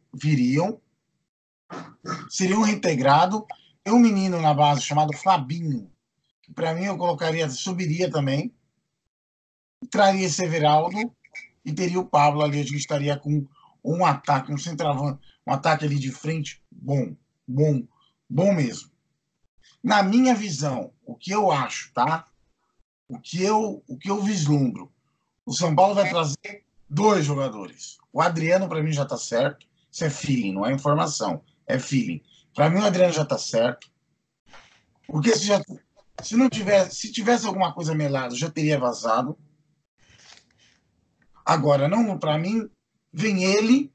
seriam reintegrados. Tem um menino na base chamado Fabinho, que para mim eu colocaria, subiria também. Traria esse Everaldo e teria o Pablo ali. A gente estaria com um ataque, um centroavante, um ataque ali de frente bom mesmo. Na minha visão, o que eu acho, tá? O que eu vislumbro, o São Paulo vai trazer 2 jogadores. O Adriano, para mim, já tá certo. Isso é feeling, não é informação. É feeling. Para mim, o Adriano já tá certo. Porque se tivesse alguma coisa melada, já teria vazado. Agora, não, para mim, vem ele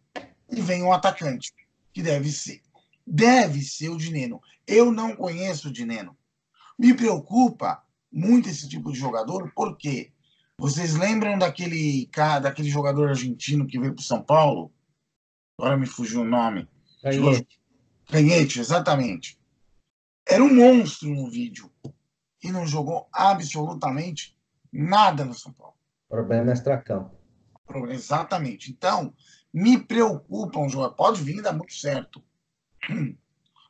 e vem um atacante, que deve ser o Dineno. Eu não conheço o Dineno. Me preocupa muito esse tipo de jogador, porque vocês lembram daquele jogador argentino que veio para o São Paulo? Agora me fugiu o nome. Canhete, exatamente. Era um monstro no vídeo e não jogou absolutamente nada no São Paulo. O problema é extracampo. Exatamente. Então, me preocupa um jogador. Pode vir, dá muito certo.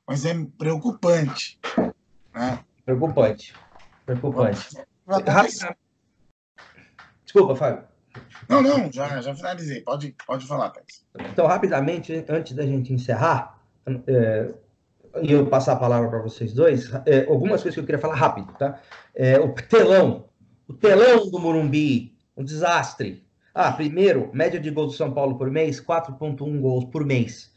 Mas é preocupante. Né? Preocupante. Desculpa, Fábio. Não, já finalizei. Pode falar, Thais. Então, rapidamente, antes da gente encerrar, e eu passar a palavra para vocês dois, algumas coisas que eu queria falar rápido, tá? O telão do Morumbi, um desastre. Primeiro, média de gols do São Paulo por mês, 4,1 gols por mês.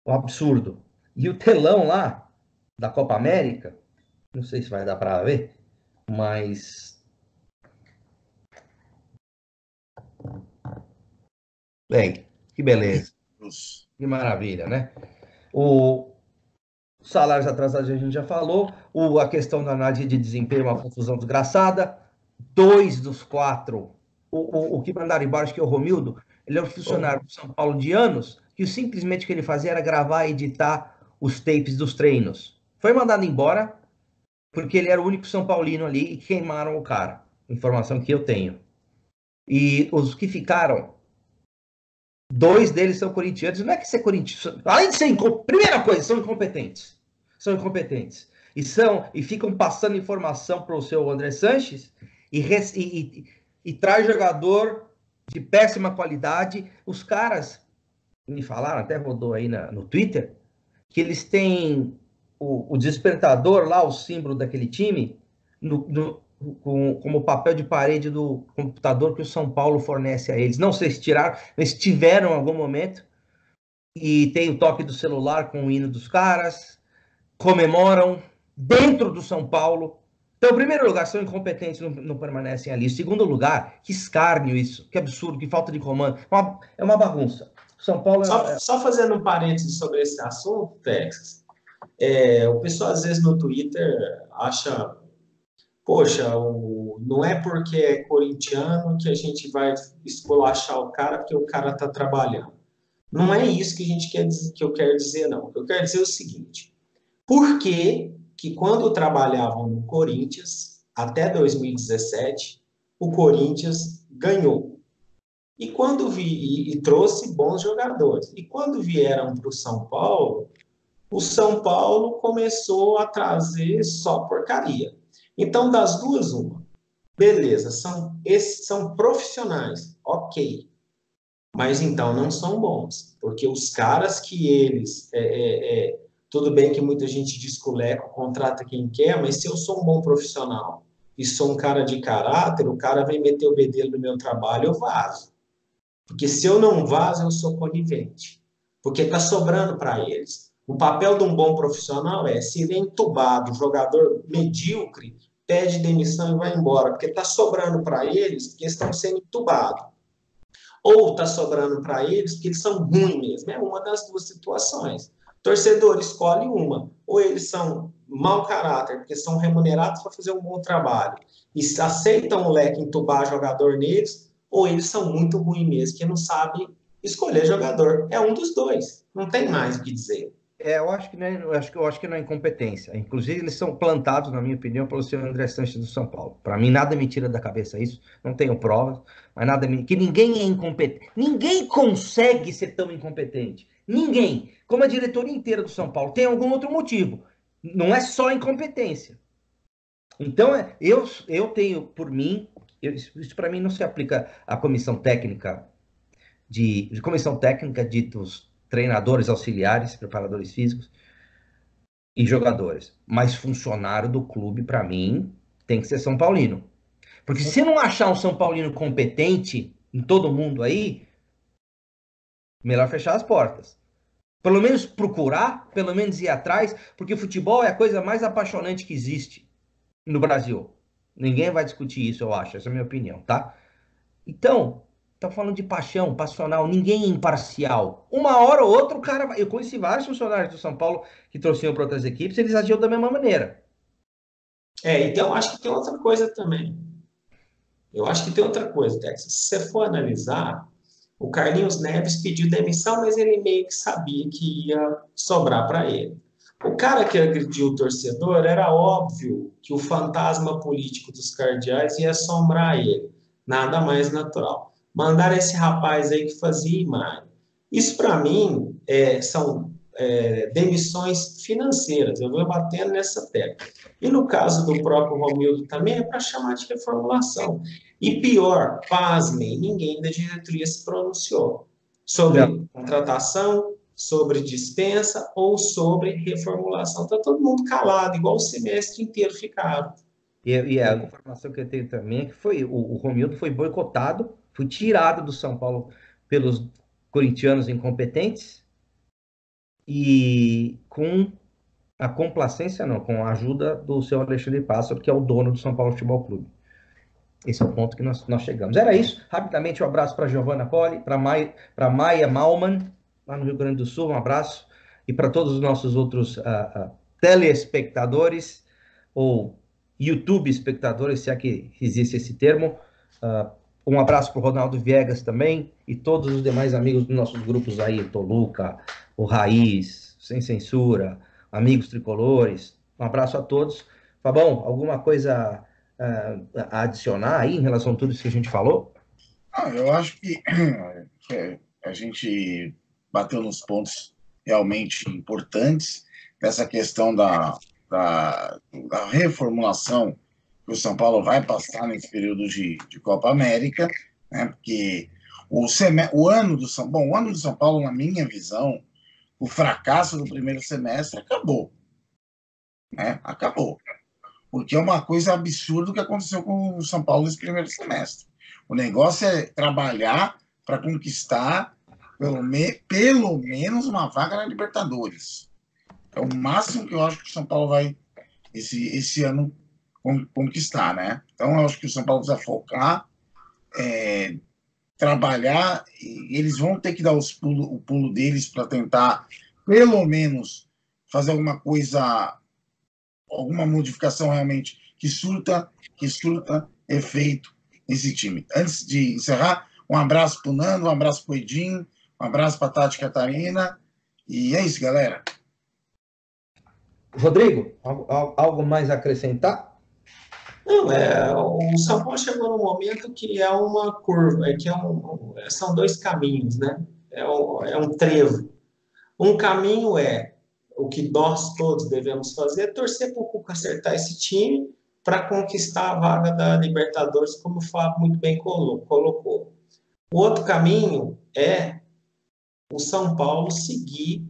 Um absurdo. E o telão lá, da Copa América, Não sei se vai dar para ver, mas... Bem, que beleza. Que maravilha, né? O salários atrasados a gente já falou. A questão da análise de desempenho é uma confusão desgraçada. 2 dos 4, o que mandaram embora, acho que é o Romildo, ele é um funcionário do São Paulo de anos, que simplesmente o que ele fazia era gravar e editar os tapes dos treinos. Foi mandado embora porque ele era o único São Paulino ali e queimaram o cara. Informação que eu tenho. E os que ficaram, 2 deles são corintianos. Não é que ser corintiano, além de ser primeira coisa, são incompetentes. São incompetentes. E ficam passando informação para o seu André Sanches e traz jogador de péssima qualidade. Os caras me falaram, até rodou aí no Twitter, que eles têm o despertador lá, o símbolo daquele time, como papel de parede do computador que o São Paulo fornece a eles. Não sei se tiraram, mas tiveram em algum momento. E tem o toque do celular com o hino dos caras, comemoram dentro do São Paulo. Então, em primeiro lugar, são incompetentes, não permanecem ali. Em segundo lugar, que escárnio isso, que absurdo, que falta de comando. É uma bagunça. São Paulo Só fazendo um parênteses sobre esse assunto, Texas, o pessoal às vezes no Twitter acha, poxa, não é porque é corintiano que a gente vai esculachar o cara porque o cara está trabalhando. Não é isso que a gente quer dizer, que eu quero dizer, não. Eu quero dizer o seguinte: por que quando trabalhavam no Corinthians, até 2017, o Corinthians ganhou? E quando e trouxe bons jogadores. E quando vieram para o São Paulo começou a trazer só porcaria. Então, das duas, uma. Beleza, são profissionais, ok. Mas então não são bons, porque os caras que eles... tudo bem que muita gente desculeca, contrata quem quer, mas se eu sou um bom profissional e sou um cara de caráter, o cara vem meter o bedelho no meu trabalho, eu vazo. Porque se eu não vazo, eu sou conivente. Porque está sobrando para eles. O papel de um bom profissional se ele é entubado, jogador medíocre, pede demissão e vai embora. Porque está sobrando para eles, porque estão sendo entubados. Ou está sobrando para eles, porque eles são ruins mesmo. É uma das duas situações. O torcedor escolhe uma. Ou eles são mau caráter, porque são remunerados para fazer um bom trabalho. E aceitam o leque entubar jogador neles, ou eles são muito ruins mesmo, que não sabem escolher jogador. É um dos dois. Não tem mais o que dizer. Eu acho que não é incompetência. Inclusive, eles são plantados, na minha opinião, pelo senhor André Sanches do São Paulo. Para mim, nada me tira da cabeça isso. Não tenho provas, mas nada me... Que ninguém é incompetente. Ninguém consegue ser tão incompetente. Ninguém. Como a diretoria inteira do São Paulo. Tem algum outro motivo. Não é só incompetência. Então, eu tenho, por mim, isso para mim não se aplica à comissão técnica de comissão técnica ditos treinadores auxiliares, preparadores físicos e jogadores. Mas funcionário do clube, para mim, tem que ser São Paulino. Porque se não achar um São Paulino competente em todo mundo aí, melhor fechar as portas. Pelo menos procurar, pelo menos ir atrás, porque futebol é a coisa mais apaixonante que existe no Brasil. Ninguém vai discutir isso, eu acho. Essa é a minha opinião, tá? Então, tá falando de paixão, passional, ninguém é imparcial. Uma hora ou outra, o cara. Eu conheci vários funcionários do São Paulo que torciam para outras equipes, eles agiam da mesma maneira. Então acho que tem outra coisa também. Eu acho que tem outra coisa, Texas. Se você for analisar, o Carlinhos Neves pediu demissão, mas ele meio que sabia que ia sobrar para ele. O cara que agrediu o torcedor, era óbvio que o fantasma político dos cardeais ia assombrar ele. Nada mais natural. Mandaram esse rapaz aí que fazia imagem. Isso, para mim, são demissões financeiras. Eu vou batendo nessa tecla. E no caso do próprio Romildo também é para chamar de reformulação. E pior, pasmem, ninguém da diretoria se pronunciou sobre contratação, sobre dispensa ou sobre reformulação. Está todo mundo calado, igual o semestre inteiro ficaram. E a informação que eu tenho também é que o Romildo foi boicotado, foi tirado do São Paulo pelos corintianos incompetentes e com A complacência não, com a ajuda do seu Alexandre Pássaro, que é o dono do São Paulo Futebol Clube. Esse é o ponto que nós chegamos. Era isso. Rapidamente, um abraço para Giovana Poli, para Maia Malman, lá no Rio Grande do Sul, um abraço. E para todos os nossos outros telespectadores, ou YouTube espectadores, se é que existe esse termo. Um abraço para o Ronaldo Viegas também, e todos os demais amigos dos nossos grupos aí, o Toluca, o Raiz, Sem Censura, Amigos Tricolores. Um abraço a todos. Fabão, alguma coisa a adicionar aí em relação a tudo isso que a gente falou? Eu acho que a gente bateu nos pontos realmente importantes dessa questão da reformulação que o São Paulo vai passar nesse período de Copa América, né? Porque o ano do São Paulo, na minha visão, o fracasso do primeiro semestre acabou, né? Acabou. Porque é uma coisa absurda o que aconteceu com o São Paulo nesse primeiro semestre. O negócio é trabalhar para conquistar pelo menos uma vaga na Libertadores. É o máximo que eu acho que o São Paulo vai esse ano conquistar, né? Então eu acho que o São Paulo precisa focar, trabalhar, e eles vão ter que dar o pulo deles para tentar pelo menos fazer alguma coisa, alguma modificação realmente que surta efeito nesse time. Antes de encerrar, um abraço para o Nando, um abraço para o Edinho, um abraço para a Tati Catarina, e é isso, galera. Rodrigo, algo mais a acrescentar? Não, o São Paulo chegou num momento que é uma curva, são dois caminhos, né? É um trevo. Um caminho é o que nós todos devemos fazer, torcer para o Cuca acertar esse time para conquistar a vaga da Libertadores, como o Fábio muito bem colocou. O outro caminho é o São Paulo seguir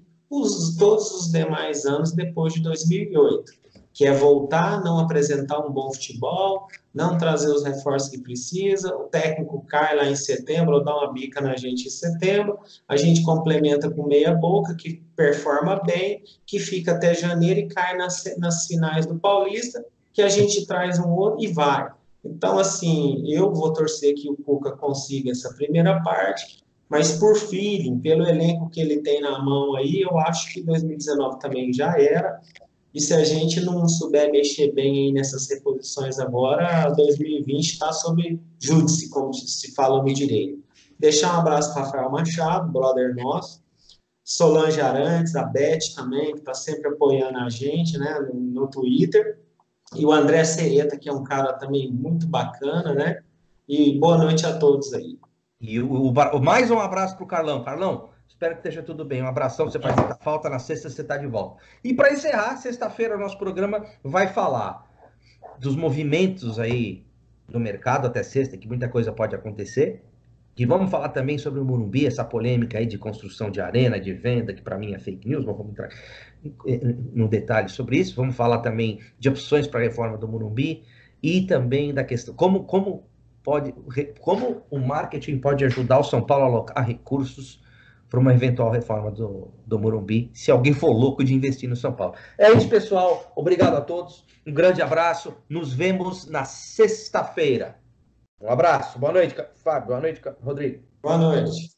todos os demais anos depois de 2008, que é voltar, não apresentar um bom futebol, não trazer os reforços que precisa, o técnico cai lá em setembro, ou dá uma bica na gente em setembro, a gente complementa com meia boca, que performa bem, que fica até janeiro e cai nas finais do Paulista, que a gente traz um outro e vai. Então, assim, eu vou torcer que o Cuca consiga essa primeira parte, mas por feeling, pelo elenco que ele tem na mão aí, eu acho que 2019 também já era. E se a gente não souber mexer bem aí nessas reposições agora, 2020 está sob júdice, como se fala no direito. Deixar um abraço para Rafael Machado, brother nosso, Solange Arantes, a Beth também, que está sempre apoiando a gente, né, no Twitter, e o André Sereta, que é um cara também muito bacana, né? E boa noite a todos aí. E mais um abraço para o Carlão. Carlão, espero que esteja tudo bem. Um abração, você faz muita falta. Na sexta você está de volta. E para encerrar, sexta-feira o nosso programa vai falar dos movimentos aí do mercado até sexta, que muita coisa pode acontecer. E vamos falar também sobre o Morumbi, essa polêmica aí de construção de arena, de venda, que para mim é fake news, mas vamos entrar no detalhe sobre isso. Vamos falar também de opções para a reforma do Morumbi e também da questão como o marketing pode ajudar o São Paulo a alocar recursos para uma eventual reforma do Morumbi, se alguém for louco de investir no São Paulo. É isso, pessoal. Obrigado a todos. Um grande abraço. Nos vemos na sexta-feira. Um abraço. Boa noite, Fábio. Boa noite, Rodrigo. Boa noite.